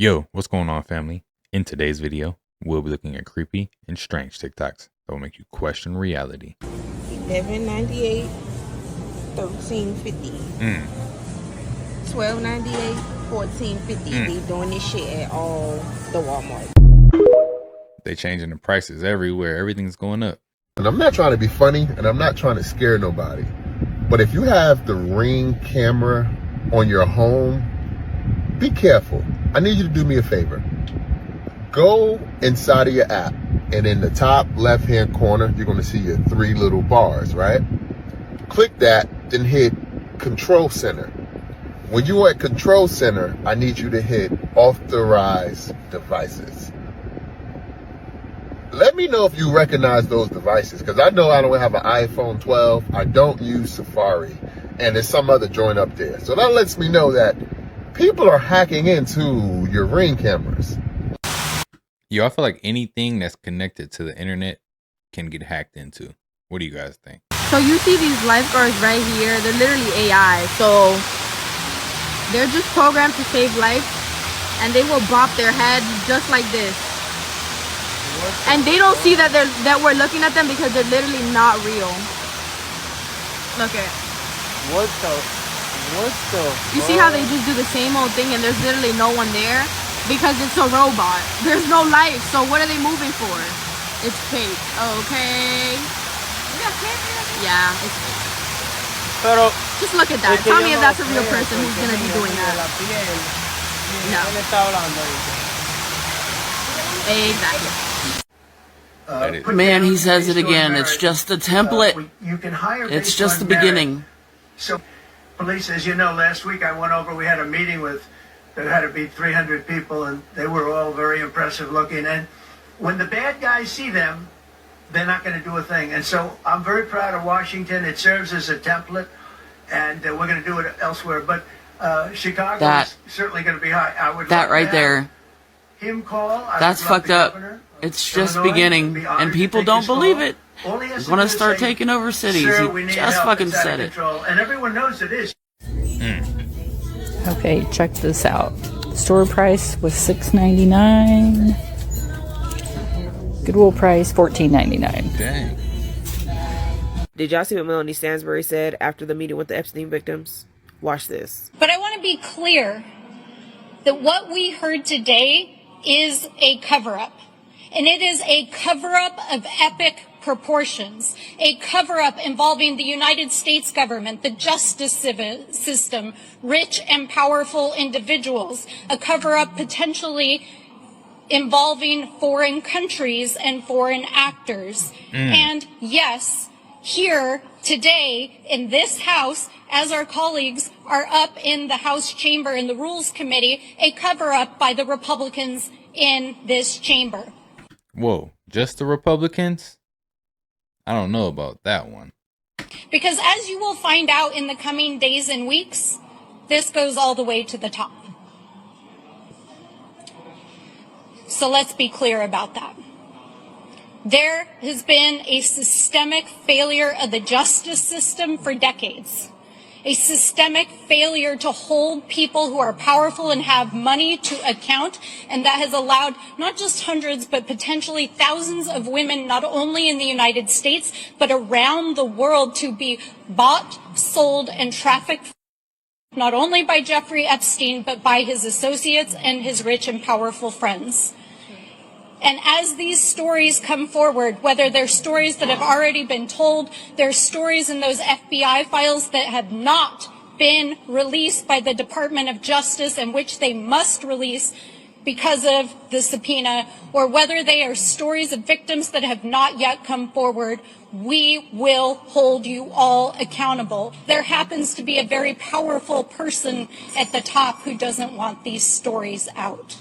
Yo, what's going on, family? In today's video, we'll be looking at creepy and strange TikToks that will make you question reality. 11.98, 13.50, 12.98, 14.50. They doing this shit at all the Walmart. They changing the prices everywhere. Everything's going up. And I'm not trying to be funny, and I'm not trying to scare nobody. But if you have the Ring camera on your home, be careful. I need you to do me a favor. Go inside of your app, and in the top left-hand corner, you're going to see your three little bars, right? Click that, then hit Control Center. When you're at Control Center, I need you to hit Authorize Devices. Let me know if you recognize those devices, because I know I don't have an iPhone 12. I don't use Safari, and there's some other joint up there. So that lets me know that people are hacking into your Ring cameras. Yo, I feel like anything that's connected to the internet can get hacked into. What do you guys think? So you see these lifeguards right here, they're literally AI. So they're just programmed to save life, and they will bop their head just like this. And they don't see that we're looking at them because they're literally not real. Look at. What the? You see how they just do the same old thing and there's literally no one there? Because it's a robot. There's no life. So what are they moving for? It's fake. Okay. Yeah, it's fake. Pero, just look at that. Tell me if that's a real person who's gonna be doing that. No. Exactly. Man, he says it again. It's just a template. You can hire. It's just the beginning. So, police, as you know, last week I went over. We had a meeting with there had to be 300 people, and they were all very impressive looking. And when the bad guys see them, they're not going to do a thing. And so I'm very proud of Washington. It serves as a template, and we're going to do it elsewhere. But Chicago is certainly going to be high. I would that right there. Him call. That's fucked up. It's just beginning, and people don't believe it. He's going to start taking over cities. He just fucking said it. And everyone knows it is. Okay, check this out. Store price was $6.99. Goodwill price $14.99. Dang. Did y'all see what Melanie Stansbury said after the meeting with the Epstein victims? Watch this. But I want to be clear that what we heard today is a cover-up. And it is a cover-up of epic proportions, a cover-up involving the United States government, the justice system, rich and powerful individuals, a cover-up potentially involving foreign countries and foreign actors. And yes, here today in this House, as our colleagues are up in the House chamber in the Rules Committee, a cover-up by the Republicans in this chamber. Whoa, just the Republicans? I don't know about that one. Because as you will find out in the coming days and weeks, this goes all the way to the top. So let's be clear about that. There has been a systemic failure of the justice system for decades. A systemic failure to hold people who are powerful and have money to account, and that has allowed not just hundreds but potentially thousands of women, not only in the United States but around the world, to be bought, sold, and trafficked, not only by Jeffrey Epstein but by his associates and his rich and powerful friends. And as these stories come forward, whether they're stories that have already been told, there's stories in those FBI files that have not been released by the Department of Justice and which they must release because of the subpoena, or whether they are stories of victims that have not yet come forward, we will hold you all accountable. There happens to be a very powerful person at the top who doesn't want these stories out.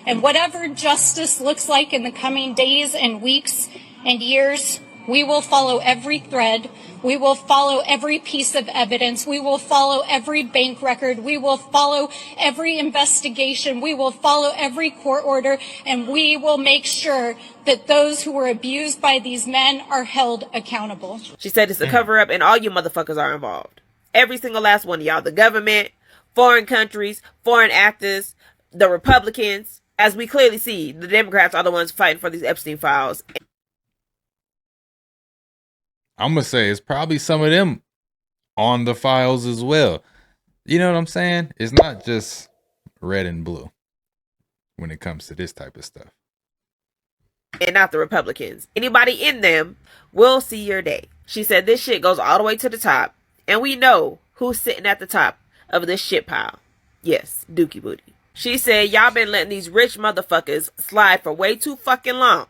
And whatever justice looks like in the coming days and weeks and years, we will follow every thread. We will follow every piece of evidence. We will follow every bank record. We will follow every investigation. We will follow every court order. And we will make sure that those who were abused by these men are held accountable. She said it's a cover-up and all you motherfuckers are involved. Every single last one of y'all. The government, foreign countries, foreign actors, the Republicans. As we clearly see, the Democrats are the ones fighting for these Epstein files. I'm going to say it's probably some of them on the files as well. You know what I'm saying? It's not just red and blue when it comes to this type of stuff. And not the Republicans. Anybody in them will see your day. She said this shit goes all the way to the top. And we know who's sitting at the top of this shit pile. Yes, Dookie Booty. She said y'all been letting these rich motherfuckers slide for way too fucking long.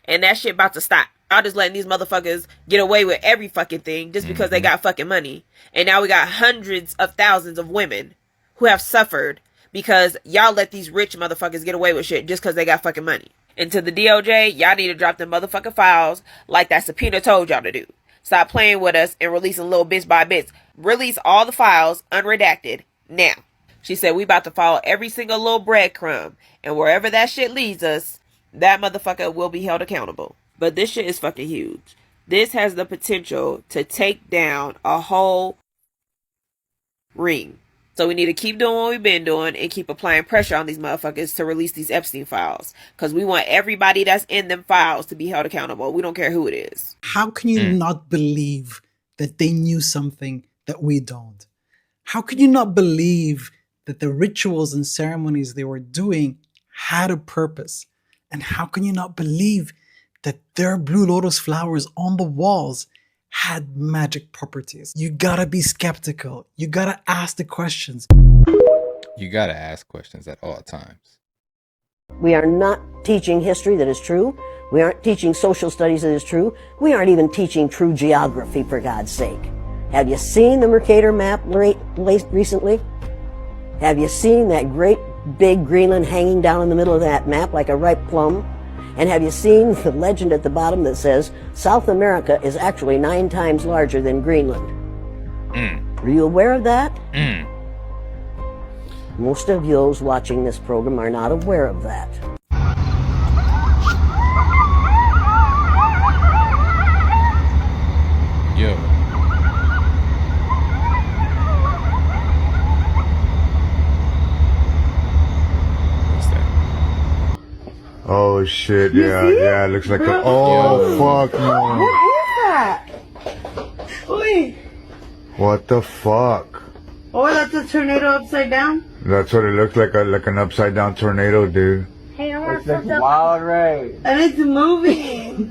And that shit about to stop. Y'all just letting these motherfuckers get away with every fucking thing just because they got fucking money. And now we got hundreds of thousands of women who have suffered because y'all let these rich motherfuckers get away with shit just because they got fucking money. And to the DOJ, y'all need to drop them motherfucking files like that subpoena told y'all to do. Stop playing with us and releasing little bits by bits. Release all the files unredacted now. She said we about to follow every single little breadcrumb. And wherever that shit leads us, that motherfucker will be held accountable. But this shit is fucking huge. This has the potential to take down a whole ring. So we need to keep doing what we've been doing and keep applying pressure on these motherfuckers to release these Epstein files. Because we want everybody that's in them files to be held accountable. We don't care who it is. How can you not believe that they knew something that we don't? How can you not believe that the rituals and ceremonies they were doing had a purpose? And how can you not believe that their blue lotus flowers on the walls had magic properties? You gotta be skeptical. You gotta ask the questions. You gotta ask questions at all times. We are not teaching history that is true. We aren't teaching social studies that is true. We aren't even teaching true geography, for God's sake. Have you seen the Mercator map recently? Have you seen that great big Greenland hanging down in the middle of that map like a ripe plum? And have you seen the legend at the bottom that says South America is actually 9 times larger than Greenland? Are you aware of that? Most of those watching this program are not aware of that. Yo. Oh shit, yeah, it looks like a, fuck no. What is that? Wait. What the fuck? Oh, that's a tornado upside down? That's what it looks like, like an upside down tornado, dude. Hey, it's like wild right. And it's moving.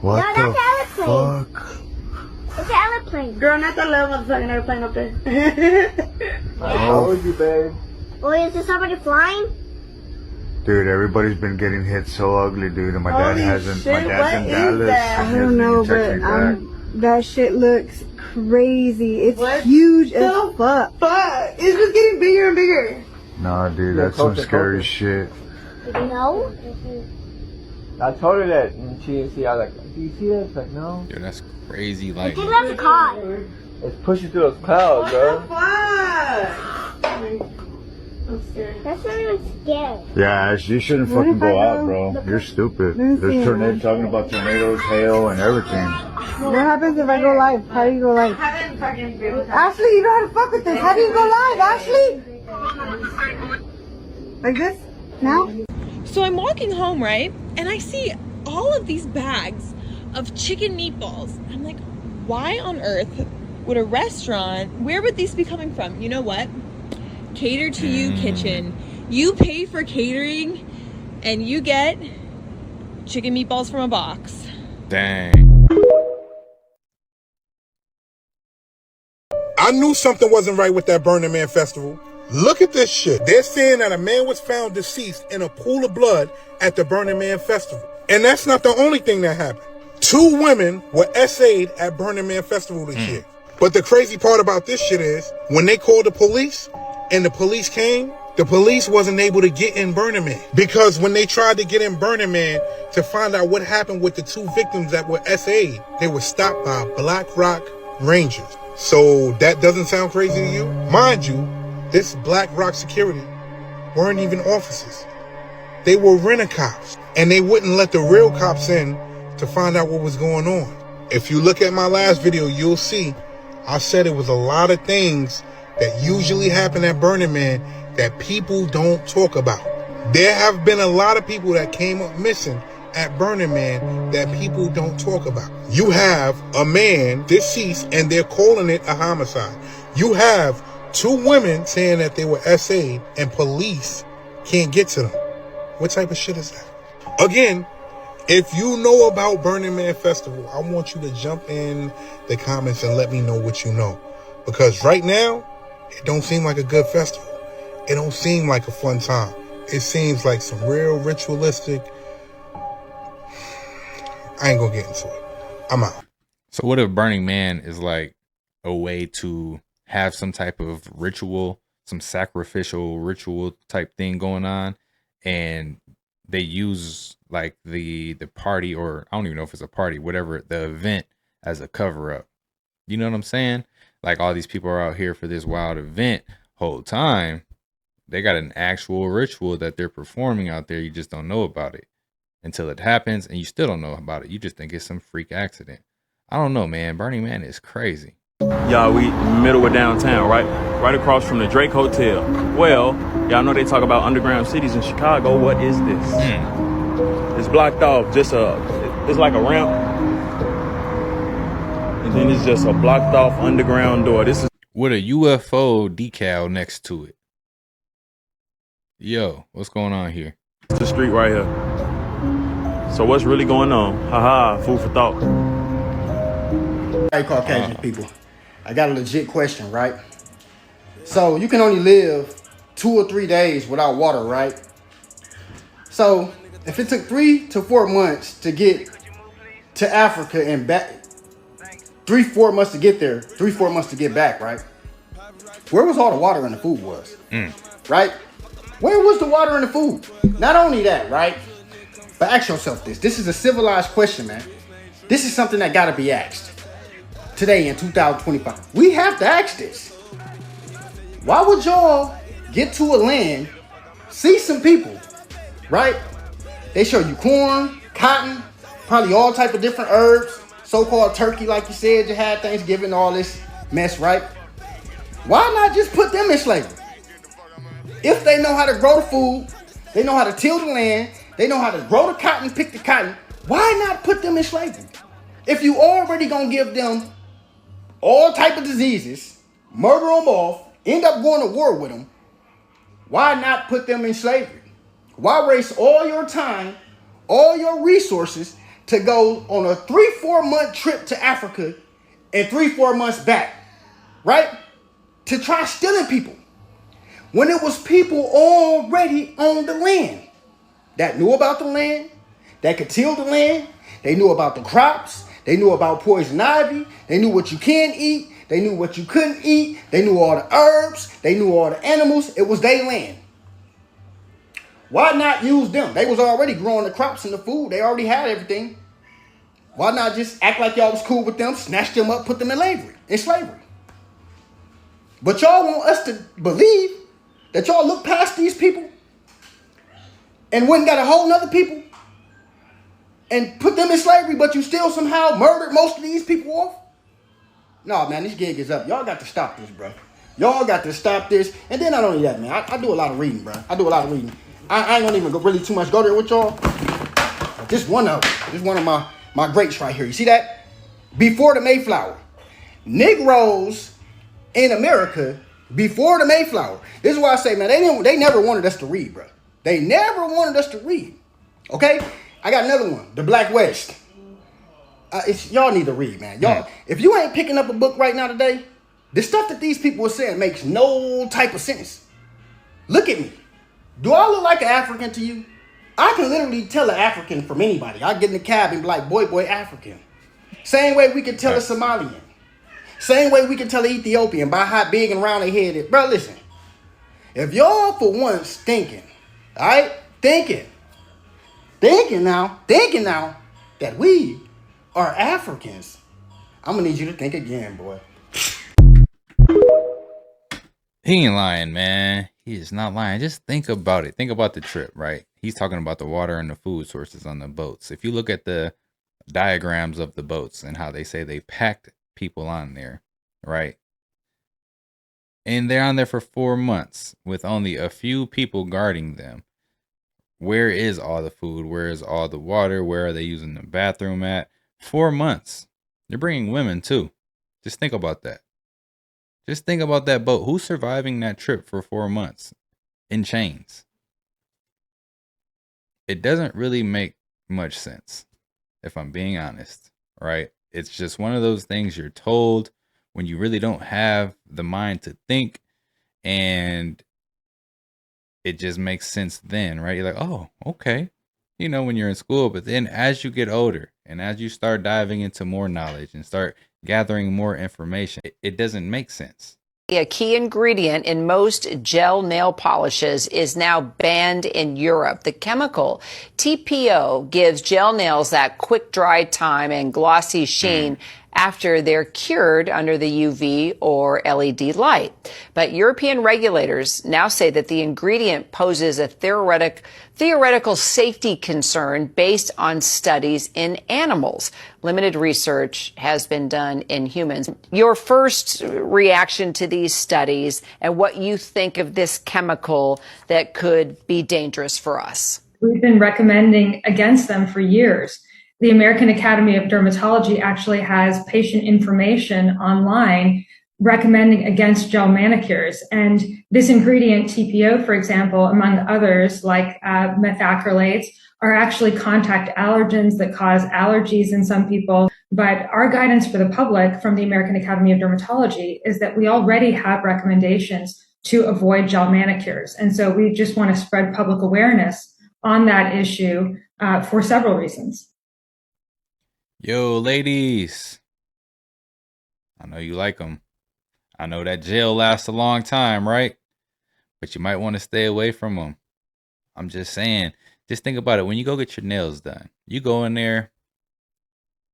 What No, the that's airplane. fuck? It's an airplane. Girl, not that little motherfucking airplane up there. I told you, babe. Oh, is there somebody flying? Dude, everybody's been getting hit so ugly, dude, and my dad hasn't. Shit, My dad's in what is Dallas. that? and I he don't hasn't know, even texted but me back. that shit looks crazy. It's huge as fuck. It's just getting bigger and bigger. Nah, dude, that's some scary shit. No. I told her that, and she didn't see. I was like, "Do you see that?" It's like, "No." Yo, that's crazy. Like, Get out of the car. It's pushing through those clouds, bro. That's not even scary. Yeah, you shouldn't fucking go out, bro. You're stupid. There's tornadoes, talking about tornadoes, hail, and everything. What happens if I go live? How do you go live? Ashley, you know how to fuck with this. How do you go live, Ashley? Like this? Now? So I'm walking home, right? And I see all of these bags of chicken meatballs. I'm like, why on earth would a restaurant, where would these be coming from? You know what? Cater to you kitchen. You pay for catering and you get chicken meatballs from a box. dang. I knew something wasn't right with that Burning Man festival. Look at this shit. They're saying that a man was found deceased in a pool of blood at the Burning Man festival. And that's not the only thing that happened. 2 women were essayed at Burning Man festival this year. But the crazy part about this shit is, when they called the police and the police came, the police wasn't able to get in Burning Man. Because when they tried to get in Burning Man to find out what happened with the 2 victims that were essayed, they were stopped by Black Rock Rangers. So that doesn't sound crazy to you? Mind you, this Black Rock security weren't even officers. They were rent-a-cops, and they wouldn't let the real cops in to find out what was going on. If you look at my last video, you'll see I said it was a lot of things that usually happen at Burning Man that people don't talk about. There have been a lot of people that came up missing at Burning Man that people don't talk about. You have a man deceased and they're calling it a homicide. You have 2 women saying that they were SA'd and police can't get to them. What type of shit is that? Again, if you know about Burning Man Festival, I want you to jump in the comments and let me know what you know. Because right now, it don't seem like a good festival. It don't seem like a fun time. It seems like some real ritualistic. I ain't gonna get into it. I'm out. So what if Burning Man is like a way to have some type of ritual, some sacrificial ritual type thing going on, and they use like the party, or I don't even know if it's a party, whatever, the event as a cover up. You know what I'm saying? Like all these people are out here for this wild event whole time. They got an actual ritual that they're performing out there. You just don't know about it until it happens, and you still don't know about it. You just think it's some freak accident. I don't know, man. Burning Man is crazy. Y'all, we middle of downtown, right across from the Drake Hotel. Well, y'all know they talk about underground cities in Chicago. What is this? It's blocked off. It's like a ramp, and then it's just a blocked off underground door. This is with a UFO decal next to it. Yo, what's going on here? the street right here. So what's really going on? Haha, food for thought. Hey, Caucasian people, I got a legit question, right? So you can only live 2 or 3 days without water, right? So if it took 3 to 4 months to get to Africa and back, 3-4 months to get there, 3-4 months to get back, right? Where was all the water and the food was, right? Where was the water and the food? Not only that, right? But ask yourself this. This is a civilized question, man. This is something that gotta be asked. Today in 2025. We have to ask this. Why would y'all get to a land, see some people, right? They show you corn, cotton, probably all type of different herbs, so-called turkey, like you said, you had Thanksgiving, all this mess, right? Why not just put them in slavery? If they know how to grow the food, they know how to till the land, they know how to grow the cotton, pick the cotton, why not put them in slavery? If you already gonna give them all type of diseases, murder them off, end up going to war with them, why not put them in slavery? Why waste all your time, all your resources to go on a 3-4 month trip to Africa and 3-4 months back, right? To try stealing people. When it was people already on the land that knew about the land, that could till the land, they knew about the crops, they knew about poison ivy, they knew what you can eat, they knew what you couldn't eat, they knew all the herbs, they knew all the animals, it was their land. Why not use them? They was already growing the crops and the food, they already had everything. Why not just act like y'all was cool with them, snatch them up, put them in slavery? But y'all want us to believe that y'all look past these people and went and got a whole nother people and put them in slavery, but you still somehow murdered most of these people off? No, man, this gig is up. Y'all got to stop this, bro. Y'all got to stop this. And then not only that, man, I do a lot of reading, bro. I do a lot of reading. I ain't gonna even go really too much go there with y'all. This one of my greats right here. You see that? Before the Mayflower. Negroes in America before the Mayflower. This is why I say, man, they never wanted us to read, bro. They never wanted us to read. Okay? I got another one. The Black West. Y'all need to read, man. Y'all, if you ain't picking up a book right now today, the stuff that these people are saying makes no type of sense. Look at me. Do I look like an African to you? I can literally tell an African from anybody. I get in the cab and be like, boy, African. Same way we can tell a Somalian. Same way we can tell an Ethiopian by how big and round their head is. Bro, listen. If y'all for once thinking, all right, thinking now that we are Africans, I'm gonna need you to think again, boy. He ain't lying, man. He is not lying. Just think about it. Think about the trip, right? He's talking about the water and the food sources on the boats. If you look at the diagrams of the boats and how they say they packed people on there, right? And they're on there for 4 months with only a few people guarding them. Where is all the food? Where is all the water? Where are they using the bathroom at? 4 months. They're bringing women too. Just think about that. Just think about that boat. Who's surviving that trip for 4 months in chains? It doesn't really make much sense, if I'm being honest, right? It's just one of those things you're told when you really don't have the mind to think, and it just makes sense then, right? You're like, oh, okay. You know, when you're in school, but then as you get older and as you start diving into more knowledge and start gathering more information, it doesn't make sense. A key ingredient in most gel nail polishes is now banned in Europe. The chemical TPO gives gel nails that quick dry time and glossy sheen after they're cured under the UV or LED light. But European regulators now say that the ingredient poses a theoretical safety concern based on studies in animals. Limited research has been done in humans. Your first reaction to these studies and what you think of this chemical that could be dangerous for us? We've been recommending against them for years. The American Academy of Dermatology actually has patient information online recommending against gel manicures. And this ingredient, TPO, for example, among others like methacrylates, are actually contact allergens that cause allergies in some people. But our guidance for the public from the American Academy of Dermatology is that we already have recommendations to avoid gel manicures. And so we just want to spread public awareness on that issue for several reasons. Yo, ladies, I know you like them. I know that gel lasts a long time, right? But you might want to stay away from them. I'm just saying, just think about it. When you go get your nails done, you go in there,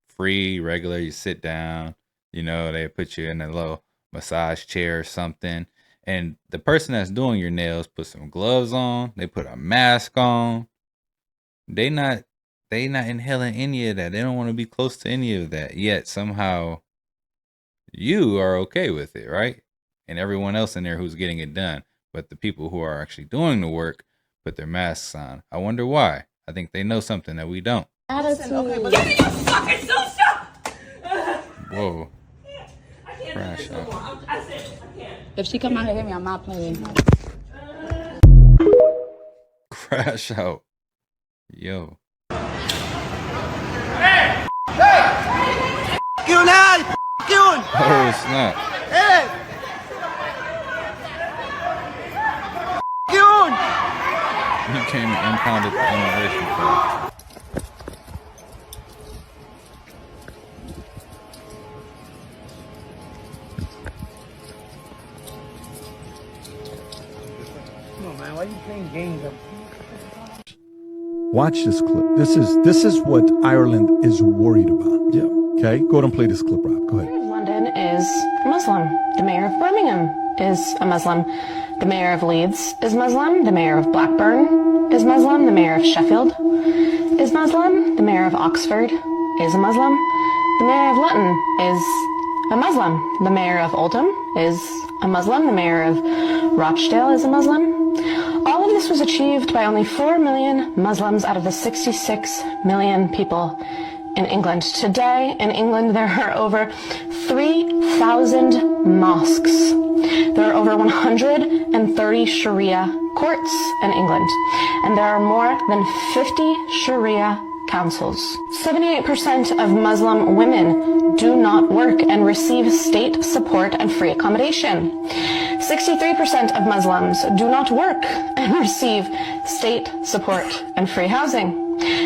free, regular, you sit down, you know, they put you in a little massage chair or something. And the person that's doing your nails put some gloves on, they put a mask on. They not inhaling any of that. They don't want to be close to any of that. Yet somehow you are okay with it, right? And everyone else in there who's getting it done. But the people who are actually doing the work put their masks on. I wonder why. I think they know something that we don't. Attitude. Give me your fucking sushi! Whoa. Crash out. If she come out here and hit me, I'm not playing. Crash out. Yo. Hey! Oh, snap. Hey! He came and impounded the immigration code. Come on, man. Why are you playing games? Watch this clip. This is what Ireland is worried about. Yeah. Okay. Go ahead and play this clip, Rob. Go ahead. London is Muslim. The mayor of Birmingham is a Muslim. The mayor of Leeds is Muslim. The mayor of Blackburn is Muslim. The mayor of Sheffield is Muslim. The mayor of Oxford is a Muslim. The mayor of Luton is a Muslim. The mayor of Oldham is a Muslim. The mayor of Rochdale is a Muslim. All of this was achieved by only 4 million Muslims out of the 66 million people in England. Today in England there are over 3,000 mosques. There are over 130 Sharia courts in England, and there are more than 50 Sharia councils. 78% of Muslim women do not work and receive state support and free accommodation. 63% of Muslims do not work and receive state support and free housing.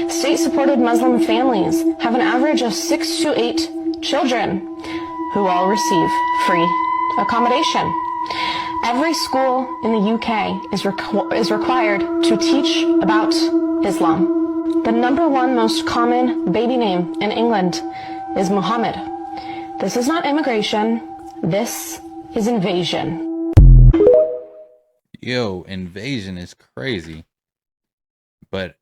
State-supported Muslim families have an average of 6 to 8 children who all receive free accommodation. Every school in the UK is required to teach about Islam. The #1 most common baby name in England is Muhammad. This is not immigration. This is invasion. Yo, invasion is crazy. But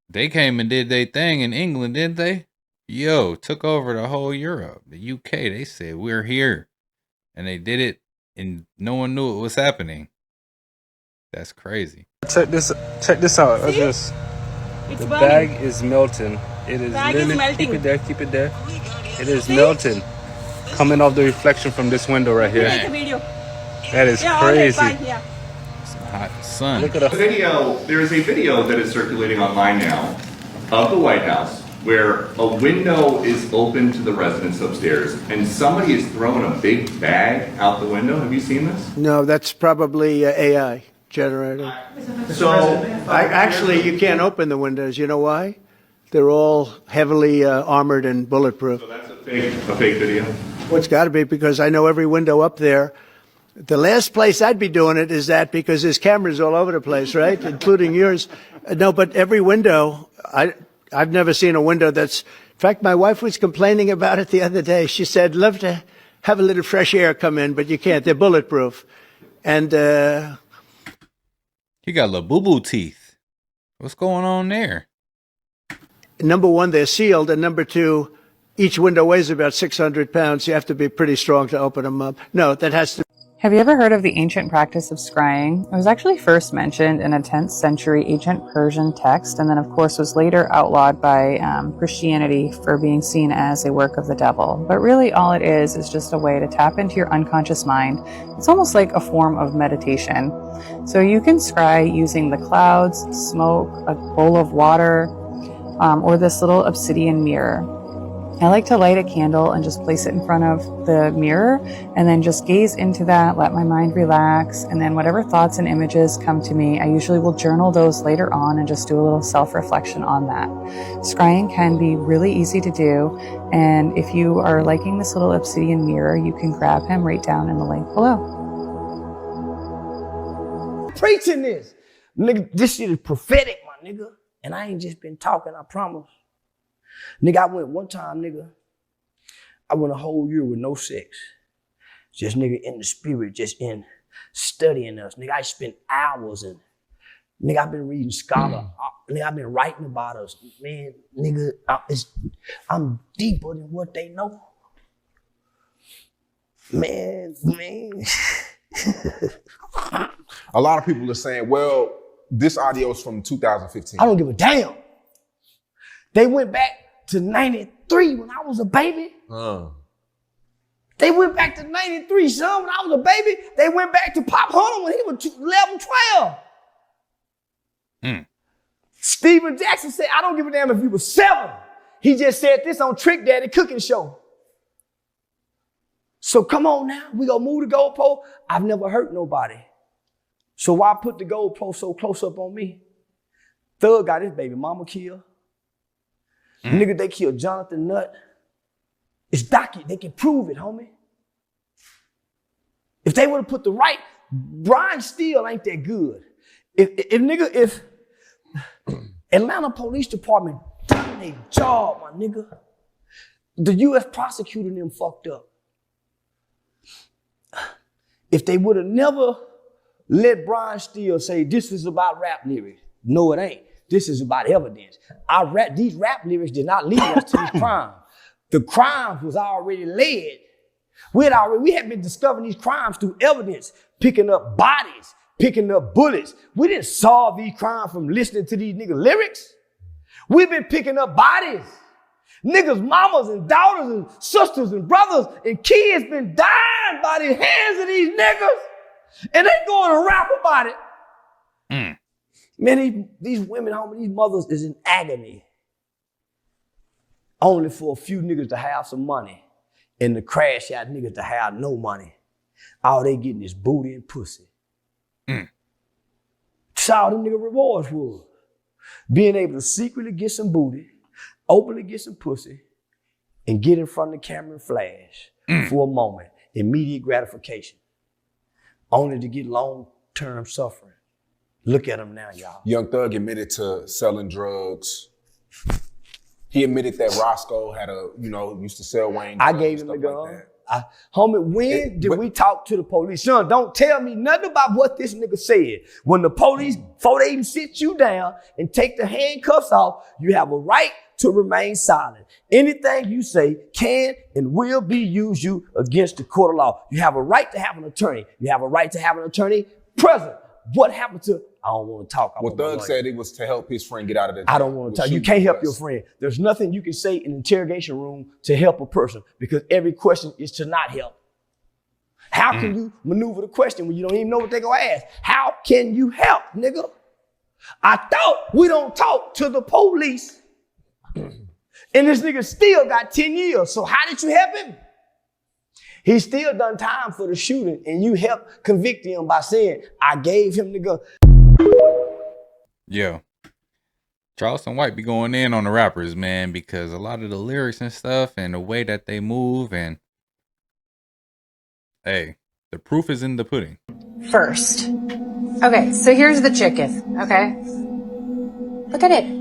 they came and did their thing in England, didn't they? Yo, took over the whole Europe. The UK, they said, we're here. And they did it and no one knew it was happening. That's crazy. Check this out. I just the bag is melting. It is literally keep it there. It is melting. Coming off the reflection from this window right here. That is crazy. Hot sun. Look at the video. There is a video that is circulating online now of the White House where a window is open to the residents upstairs and somebody is throwing a big bag out the window. Have you seen this? No, that's probably AI generated. So actually, you can't open the windows. You know why? They're all heavily armored and bulletproof. So that's a fake video? Well, it's got to be, because I know every window up there. The last place I'd be doing it is that, because there's cameras all over the place, right? Including yours. No, but every window, I've never seen a window that's, in fact, my wife was complaining about it the other day. She said, love to have a little fresh air come in, but you can't. They're bulletproof. And, You got little boo-boo teeth. What's going on there? number one, they're sealed. And number two, each window weighs about 600 pounds. You have to be pretty strong to open them up. No, that has to. Have you ever heard of the ancient practice of scrying? It was actually first mentioned in a 10th century ancient Persian text, and then of course was later outlawed by Christianity for being seen as a work of the devil. But really all it is just a way to tap into your unconscious mind. It's almost like a form of meditation. So you can scry using the clouds, smoke, a bowl of water, or this little obsidian mirror. I like to light a candle and just place it in front of the mirror and then just gaze into that, let my mind relax, and then whatever thoughts and images come to me, I usually will journal those later on and just do a little self-reflection on that. Scrying can be really easy to do, and if you are liking this little obsidian mirror, you can grab him right down in the link below. Preaching this. Nigga, this shit is prophetic, my nigga. And I ain't just been talking, I promise. Nigga, I went one time, nigga. I went a whole year with no sex. Just nigga in the spirit, just in studying us. Nigga, I spent hours in. Nigga, I've been reading scholar. Nigga, I've been writing about us. Man, nigga, I'm deeper than what they know. Man. A lot of people are saying, well, this audio is from 2015. I don't give a damn. They went back to 93 when I was a baby. They went back to 93, son, when I was a baby. They went back to Pop Hunter when he was 11, 12. Steven Jackson said, I don't give a damn if you were 7. He just said this on Trick Daddy Cooking Show. So come on now, we gonna move the goalpost. I've never hurt nobody. So why put the goalpost so close up on me? Thug got his baby mama killed. Nigga, they killed Jonathan Nutt. It's documented. They can prove it, homie. If they would have put the right, Brian Steele ain't that good. If Atlanta Police Department done their job, my nigga, the U.S. prosecutor and them fucked up. If they would have never let Brian Steele say, this is about rap lyrics. No, it ain't. This is about evidence. These rap lyrics did not lead us to this crime. The crime was already led. We had been discovering these crimes through evidence, picking up bodies, picking up bullets. We didn't solve these crimes from listening to these nigga lyrics. We've been picking up bodies. Niggas' mamas and daughters and sisters and brothers and kids been dying by the hands of these niggas. And they going to rap about it. Man, these women, homie, these mothers is in agony. Only for a few niggas to have some money and the crash out niggas to have no money. All they getting is booty and pussy. That's all them nigga rewards was. Being able to secretly get some booty, openly get some pussy, and get in front of the camera and flash for a moment. Immediate gratification. Only to get long-term suffering. Look at him now, y'all. Young Thug admitted to selling drugs. He admitted that Roscoe had used to sell Wayne. I gave him the gun. Homie, when did we talk to the police? Son, don't tell me nothing about what this nigga said. When the police, before they even sit you down and take the handcuffs off, you have a right to remain silent. Anything you say can and will be used you against the court of law. You have a right to have an attorney. You have a right to have an attorney present. What happened to, I don't want to talk. Well, Thug said it was to help his friend get out of the jail. I don't want to talk. You can't help your friend. There's nothing you can say in an interrogation room to help a person because every question is to not help. How can you maneuver the question when you don't even know what they're going to ask? How can you help, nigga? I thought we don't talk to the police. And this nigga still got 10 years. So how did you help him? He still done time for the shooting, and you helped convict him by saying, I gave him the gun. Yo, Charleston White be going in on the rappers, man, because a lot of the lyrics and stuff and the way that they move, and hey, the proof is in the pudding. First. Okay, so here's the chicken, okay? Look at it.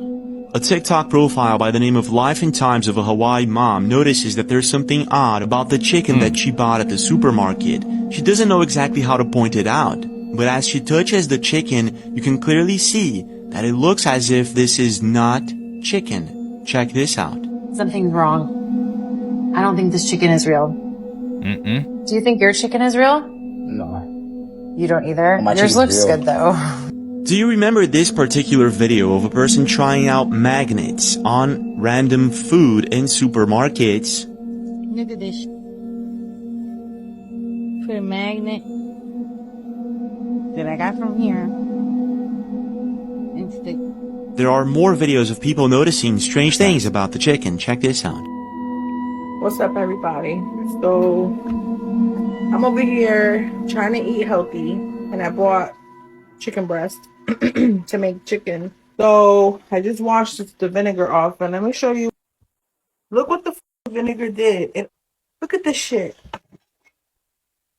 A TikTok profile by the name of Life and Times of a Hawaii Mom notices that there's something odd about the chicken that she bought at the supermarket. She doesn't know exactly how to point it out, but as she touches the chicken, you can clearly see that it looks as if this is not chicken. Check this out. Something's wrong. I don't think this chicken is real. Do you think your chicken is real? No. You don't either? My Yours chicken's looks real. good though. Do you remember this particular video of a person trying out magnets on random food in supermarkets? Look at this. Put a magnet that I got from here. And stick. There are more videos of people noticing strange things about the chicken. Check this out. What's up, everybody? So I'm over here trying to eat healthy, and I bought chicken breast to make chicken. So I just washed the vinegar off, and let me show you. Look what the vinegar did. Look at this shit.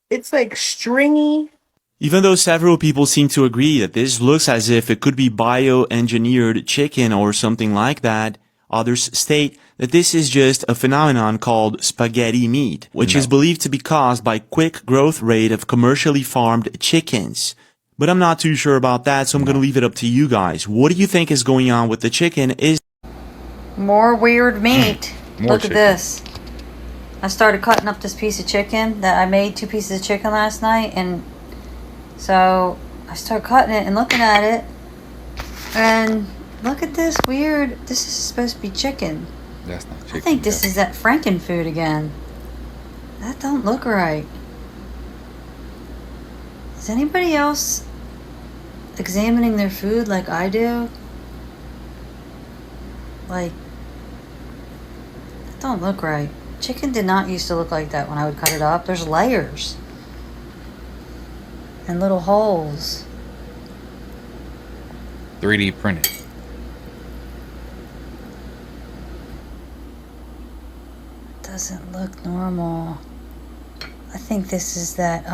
It's like stringy. Even though several people seem to agree that this looks as if it could be bioengineered chicken or something like that, others state that this is just a phenomenon called spaghetti meat, which is believed to be caused by quick growth rate of commercially farmed chickens. But I'm not too sure about that, so I'm going to leave it up to you guys. What do you think is going on with the chicken? More weird meat. Look chicken. at this. I started cutting up this piece of chicken that I made 2 pieces of chicken last night, and so I started cutting it and looking at it, and look at this weird. This is supposed to be chicken. That's not chicken. I think this is that Frankenfood again. That don't look right. Is anybody else examining their food like I do? Like, that don't look right. Chicken did not used to look like that when I would cut it up. There's layers and little holes. 3D printed. Doesn't look normal. I think this is that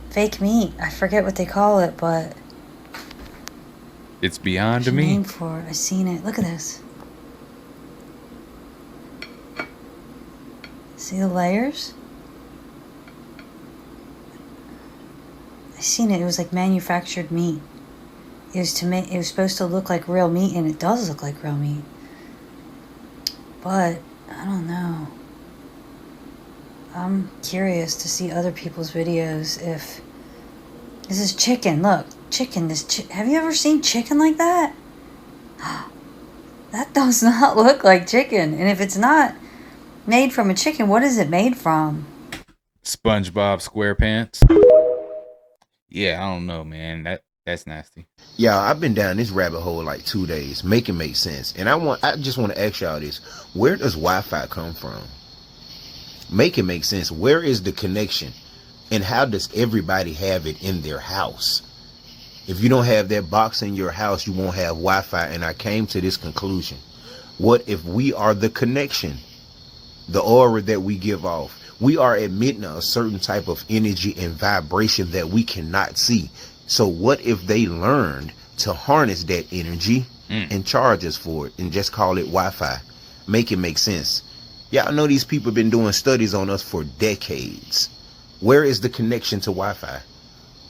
fake meat. I forget what they call it, but It's beyond there's a me. name for it. I seen it. Look at this. See the layers? I seen it. It was like manufactured meat. It was it was supposed to look like real meat, and it does look like real meat. But I don't know. I'm curious to see other people's videos. If this is chicken, look, chicken. Have you ever seen chicken like that? That does not look like chicken. And if it's not made from a chicken, what is it made from? SpongeBob SquarePants. Yeah, I don't know, man. That's nasty. Yeah, I've been down this rabbit hole like 2 days. Make it make sense. And I just want to ask y'all this. Where does Wi-Fi come from? Make it make sense. Where is the connection? And how does everybody have it in their house? If you don't have that box in your house, you won't have Wi-Fi. And I came to this conclusion. What if we are the connection? The aura that we give off. We are emitting a certain type of energy and vibration that we cannot see. So what if they learned to harness that energy and charge us for it and just call it Wi-Fi? Make it make sense. Y'all know these people been doing studies on us for decades. Where is the connection to Wi-Fi?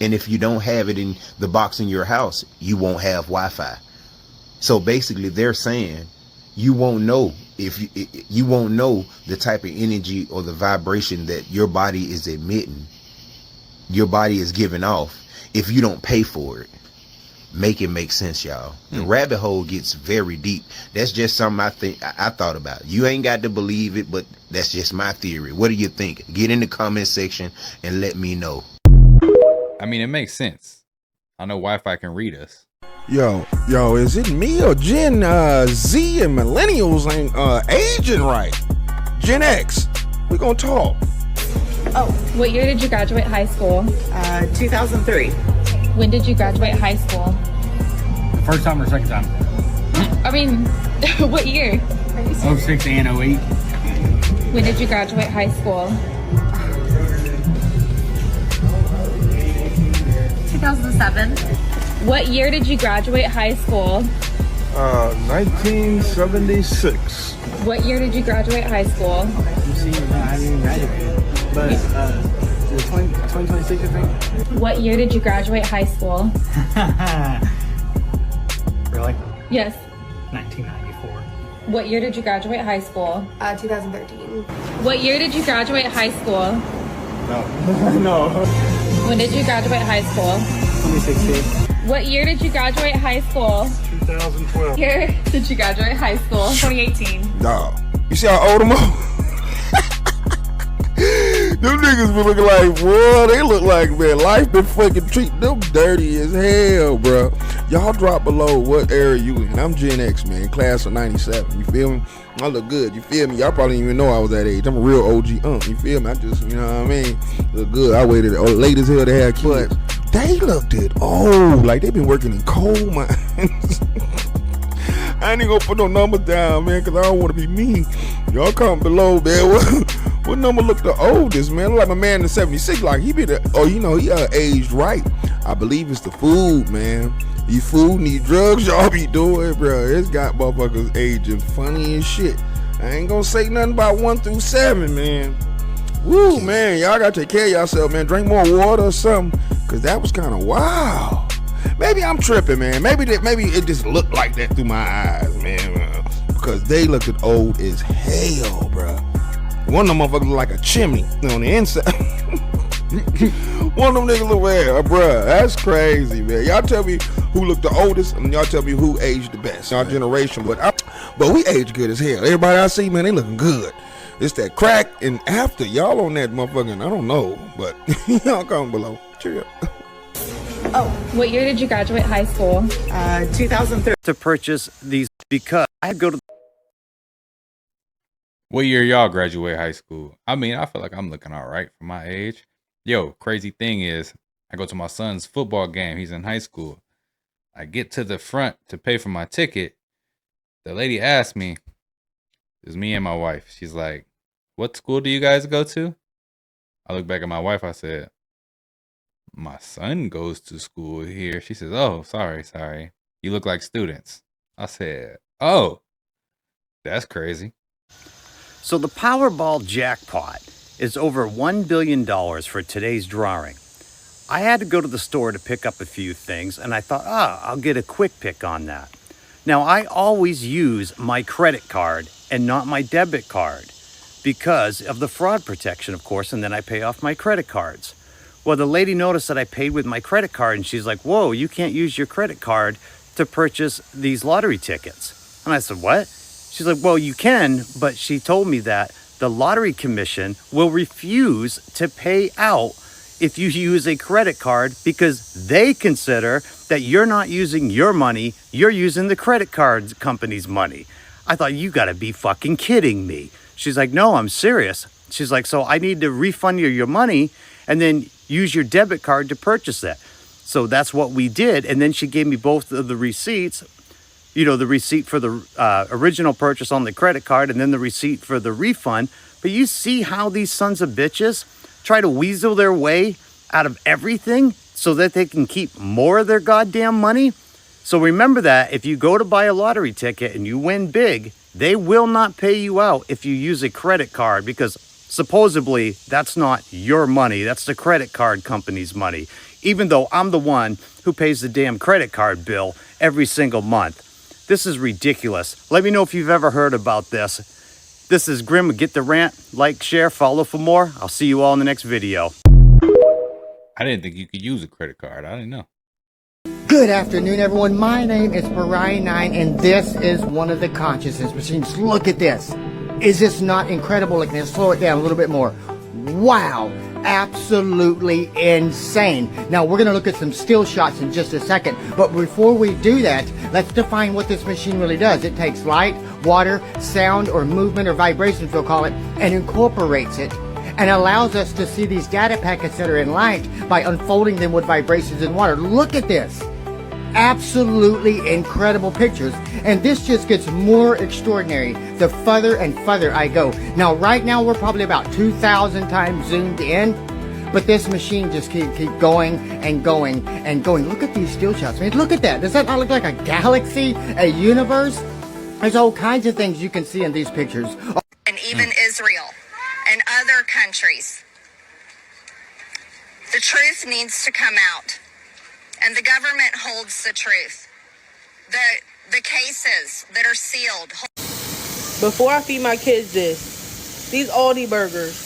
And if you don't have it in the box in your house, you won't have Wi-Fi. So basically they're saying you won't know if you won't know the type of energy or the vibration that your body is emitting, your body is giving off, if you don't pay for it. Make it make sense, y'all. The rabbit hole gets very deep. That's just something I thought about. You ain't got to believe it, but that's just my theory. What do you think? Get in the comment section and let me know. I mean, it makes sense. I know Wi-Fi can read us. Yo, is it me or Gen Z and millennials ain't aging right? Gen X, we gonna talk. Oh, what year did you graduate high school? 2003. When did you graduate high school? The first time or second time? I mean, what year? 06 and 08. When did you graduate high school? 2007. What year did you graduate high school? 1976. What year did you graduate high school? I haven't even graduated. But 2026, I think. What year did you graduate high school? Really? Yes. 1994. What year did you graduate high school? 2013. What year did you graduate high school? No. No. When did you graduate high school? 2016. What year did you graduate high school? 2012. Year did you graduate high school? 2018. Dog, you see how old them are? Them niggas been looking like, boy, they look like, man, life been fucking treating them dirty as hell, bro. Y'all drop below what era you in. I'm Gen X, man, class of 97, you feel me? I look good, you feel me? Y'all probably didn't even know I was that age. I'm a real OG, you feel me? I just, you know what I mean? Look good. I waited late as hell to have kids. But they looked it old, like they been working in coal mines. I ain't gonna put no numbers down, man, because I don't want to be mean. Y'all comment below, man. What number look the oldest, man? Look like my man in 76, like he been, he aged right. I believe it's the food, man. These food and these drugs y'all be doing, bro. It's got motherfuckers aging funny as shit. I ain't gonna say nothing about 1 through 7, man. Woo, man, y'all gotta take care of yourself, man. Drink more water or something, because that was kind of wild. Maybe I'm tripping, man. Maybe it just looked like that through my eyes, man. Because they looked old as hell, bro. One of them motherfuckers look like a chimney on the inside. One of them niggas look like, bruh, that's crazy, man. Y'all tell me who looked the oldest, and y'all tell me who aged the best. Our generation, but we age good as hell. Everybody I see, man, they looking good. It's that crack and after. Y'all on that motherfucking, I don't know, but y'all comment below. Cheerio. Oh, what year did you graduate high school? 2003. To purchase these because I go to. What year y'all graduate high school? I mean, I feel like I'm looking all right for my age. Yo, crazy thing is, I go to my son's football game. He's in high school. I get to the front to pay for my ticket. The lady asked me, it was me and my wife. She's like, what school do you guys go to? I look back at my wife. I said, my son goes to school here. She says, oh, sorry. You look like students. I said, oh, that's crazy. So the Powerball jackpot is over $1 billion for today's drawing. I had to go to the store to pick up a few things, and I thought, I'll get a quick pick on that. Now, I always use my credit card and not my debit card because of the fraud protection, of course, and then I pay off my credit cards. Well, the lady noticed that I paid with my credit card, and she's like, whoa, you can't use your credit card to purchase these lottery tickets. And I said, what? She's like, well, you can, but she told me that the lottery commission will refuse to pay out if you use a credit card because they consider that you're not using your money, you're using the credit card company's money. I thought, you gotta be fucking kidding me. She's like, no, I'm serious. She's like, so I need to refund you your money and then use your debit card to purchase that. So that's what we did. And then she gave me both of the receipts. You know, the receipt for the original purchase on the credit card and then the receipt for the refund. But you see how these sons of bitches try to weasel their way out of everything so that they can keep more of their goddamn money? So remember that if you go to buy a lottery ticket and you win big, They will not pay you out if you use a credit card because supposedly that's not your money. That's the credit card company's money. Even though I'm the one who pays the damn credit card bill every single month. This is ridiculous. Let me know if you've ever heard about this. This is Grim with Get the Rant. Like, share, follow for more. I'll see you all in the next video. I didn't think you could use a credit card. I didn't know. Good afternoon, everyone. My name is Brian9, and this is one of the consciousness machines. Look at this. Is this not incredible? Look, let's slow it down a little bit more. Wow. Absolutely insane. Now, we're going to look at some still shots in just a second. But before we do that, let's define what this machine really does. It takes light, water, sound, or movement, or vibrations, we'll call it, and incorporates it, and allows us to see these data packets that are in light by unfolding them with vibrations in water. Look at this. Absolutely incredible pictures. And this just gets more extraordinary the further and further I go. Now, right now, we're probably about 2,000 times zoomed in. But this machine just keep going and going and going. Look at these still shots. I mean, look at that. Does that not look like a galaxy, a universe? There's all kinds of things you can see in these pictures. And even Israel and other countries. The truth needs to come out. And the government holds the truth. The cases that are sealed. Before I feed my kids these Aldi burgers,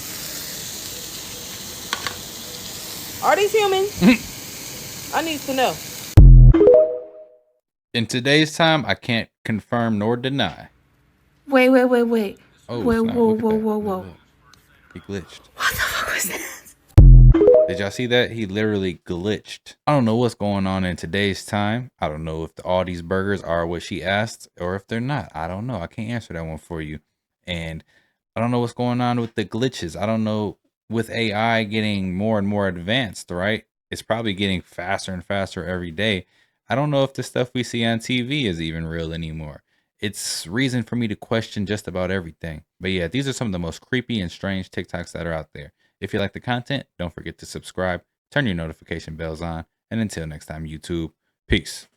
are these human? I need to know. In today's time, I can't confirm nor deny. Wait. Oh, Wait, it's not. whoa. He glitched. What the fuck was that? Did y'all see that? He literally glitched. I don't know what's going on in today's time. I don't know if all these burgers are what she asked or if they're not. I don't know. I can't answer that one for you. And I don't know what's going on with the glitches. I don't know, with AI getting more and more advanced, right? It's probably getting faster and faster every day. I don't know if the stuff we see on TV is even real anymore. It's reason for me to question just about everything. But yeah, these are some of the most creepy and strange TikToks that are out there. If you like the content, don't forget to subscribe, turn your notification bells on, and until next time, YouTube, peace.